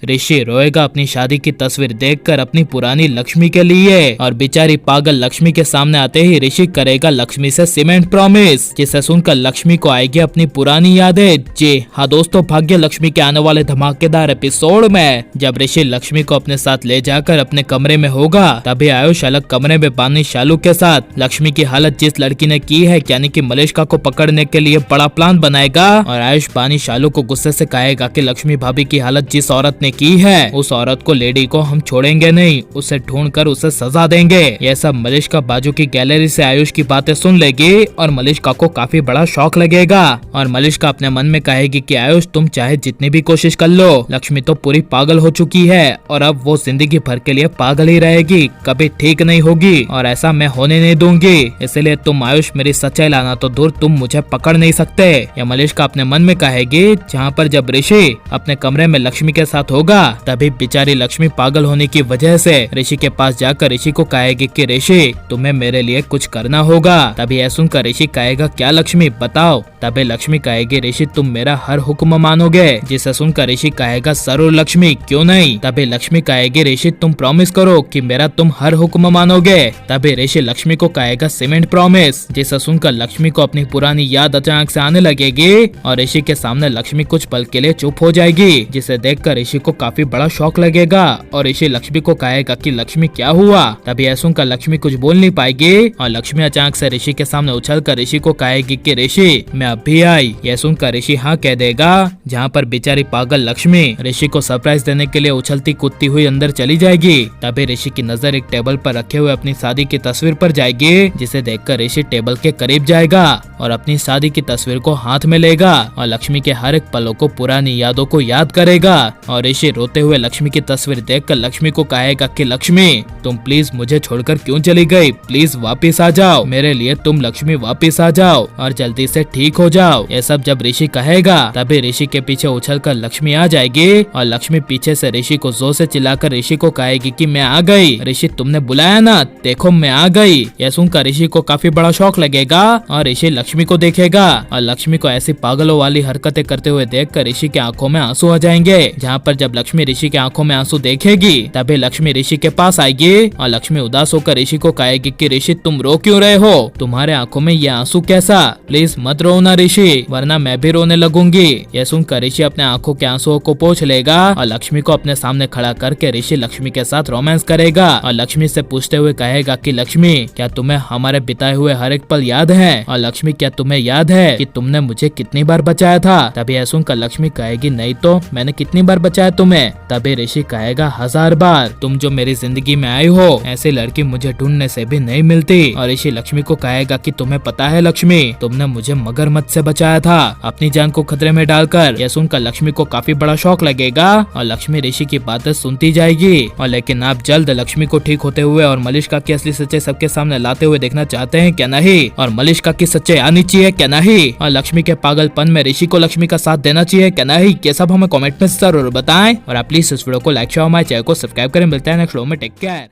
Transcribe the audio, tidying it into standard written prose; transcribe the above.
ऋषि रोएगा अपनी शादी की तस्वीर देखकर अपनी पुरानी लक्ष्मी के लिए, और बेचारी पागल लक्ष्मी के सामने आते ही ऋषि करेगा लक्ष्मी से सीमेंट प्रॉमिस, जिसे सुनकर लक्ष्मी को आएगी अपनी पुरानी यादें। जी हाँ दोस्तों, भाग्य लक्ष्मी के आने वाले धमाकेदार एपिसोड में जब ऋषि लक्ष्मी को अपने साथ ले जाकर अपने कमरे में होगा, तभी आयुष अलग कमरे में बानी शालू के साथ लक्ष्मी की हालत जिस लड़की ने की है यानी कि मलिष्का को पकड़ने के लिए बड़ा प्लान बनाएगा, और आयुष बानी शालू को गुस्से से कहेगा कि लक्ष्मी भाभी की हालत जिस औरत ने की है, उस औरत को लेडी को हम छोड़ेंगे नहीं, उसे ढूंढकर उसे सजा देंगे। यह सब मलिष्का बाजू की गैलरी से आयुष की बातें सुन लेगी और मलिष्का को काफी बड़ा शौक लगेगा, और मलिष्का अपने मन में कहेगी कि आयुष तुम चाहे जितनी भी कोशिश कर लो, लक्ष्मी तो पूरी पागल हो चुकी है और अब वो जिंदगी भर के लिए पागल ही रहेगी, कभी ठीक नहीं होगी, और ऐसा मैं होने नहीं दूंगी। इसलिए तुम आयुष मेरी सच्चाई लाना तो दूर, तुम मुझे पकड़ नहीं सकते, या मलिष्का अपने मन में कहेगी। जहाँ पर जब ऋषि अपने कमरे में लक्ष्मी के साथ होगा, तभी बेचारी लक्ष्मी पागल होने की वजह से ऋषि के पास जाकर ऋषि को कहेगी कि ऋषि तुम्हें मेरे लिए कुछ करना होगा। तभी यह सुनकर ऋषि कहेगा क्या लक्ष्मी बताओ। तभी लक्ष्मी कहेगी ऋषि तुम मेरा हर हुक्म मानोगे, जिसे सुनकर ऋषि कहेगा जरूर लक्ष्मी क्यों नहीं। तभी लक्ष्मी कहेगी ऋषि तुम प्रॉमिस करो कि मेरा तुम हर हुक्म मानोगे। तभी ऋषि लक्ष्मी को कहेगा सीमेंट प्रॉमिस, जिसे सुनकर लक्ष्मी को अपनी पुरानी याद अचानक से आने लगेगी और ऋषि के सामने लक्ष्मी कुछ पल के लिए चुप हो जाएगी, जिसे देखकर ऋषि को काफी बड़ा शौक लगेगा और ऋषि लक्ष्मी को कहेगा कि लक्ष्मी क्या हुआ। तभी यह सुनकर लक्ष्मी कुछ बोल नहीं पाएगी और लक्ष्मी अचानक से ऋषि के सामने उछलकर ऋषि को कहेगी कि ऋषि मैं अभी आई। यह सुनकर ऋषि हाँ कह देगा, जहाँ पर बेचारी पागल लक्ष्मी ऋषि को सरप्राइज देने के लिए उछलती कूदती हुई अंदर चली जाएगी। तभी ऋषि की नजर एक टेबल पर रखे हुए अपनी शादी की तस्वीर पर जाएगी, जिसे देखकर ऋषि टेबल के करीब जाएगा और अपनी शादी की तस्वीर को हाथ में लेगा और लक्ष्मी के हर एक पलों को पुरानी यादों को याद करेगा। और ऋषि रोते हुए लक्ष्मी की तस्वीर देखकर लक्ष्मी को कहेगा कि लक्ष्मी तुम प्लीज मुझे छोड़कर क्यों चली गई, प्लीज वापिस आ जाओ, मेरे लिए तुम लक्ष्मी वापिस आ जाओ और जल्दी से ठीक हो जाओ। ये सब जब ऋषि कहेगा, तभी ऋषि के पीछे उछलकर लक्ष्मी आ जाएगी और लक्ष्मी पीछे से ऋषि को जोर से चिल्लाकर ऋषि को कहेगी कि मैं आ गई, ऋषि तुमने बुलाया ना, देखो मैं आ गई। यह सुनकर ऋषि को काफी बड़ा शौक लगेगा और ऋषि लक्ष्मी को देखेगा और लक्ष्मी को ऐसी पागलों वाली हरकतें करते हुए देखकर ऋषि की आंखों में आंसू आ जाएंगे। जहाँ पर जब लक्ष्मी ऋषि की आंखों में आंसू देखेगी, तभी लक्ष्मी ऋषि के पास आएगी और लक्ष्मी उदास होकर ऋषि को कहेगी कि ऋषि तुम रो क्यों रहे हो, तुम्हारे आंखों में ये आंसू कैसा, प्लीज मत रो ना ऋषि, वरना मैं भी रोने लगूंगी। यह सुनकर ऋषि अपने आंखों के आंसुओं को पोंछ लेगा और लक्ष्मी को अपने सामने खड़ा करके ऋषि लक्ष्मी के साथ रोमांस करेगा और लक्ष्मी से पूछते हुए कहेगा कि लक्ष्मी क्या तुम्हें हमारे बिताए हुए हर एक पल याद है, और लक्ष्मी क्या तुम्हें याद है कि तुमने मुझे कितनी बार बचाया था। तभी यह सुनकर लक्ष्मी कहेगी नहीं तो मैंने कितनी बार बचाया तुम्हें। तभी ऋषि कहेगा 1000 बार, तुम जो मेरी जिंदगी में आई हो ऐसी लड़की मुझे ढूंढने से भी नहीं मिलती। और ऋषि लक्ष्मी को कहेगा कि तुम्हें पता है लक्ष्मी, तुमने मुझे मगरमच्छ से बचाया था अपनी जान को खतरे में डालकर। यह सुनकर लक्ष्मी को काफी बड़ा शौक लगेगा और लक्ष्मी ऋषि की बातें सुनती जाएगी। और लेकिन आप जल्द लक्ष्मी को ठीक होते हुए और मलिष्का की असली सच्चाई सबके सामने लाते हुए देखना चाहते हैं क्या नहीं, और मलिष्का की सच्चाई आनी चाहिए क्या नहीं, और लक्ष्मी के पागलपन में ऋषि को लक्ष्मी का साथ देना चाहिए क्या नहीं, ये सब हमें कमेंट में जरूर बताएं। और आप प्लीज इस वीडियो को लाइक शेयर, हमारे चैनल को सब्सक्राइब करें। मिलते हैं नेक्स्ट वीडियो में, टेक केयर।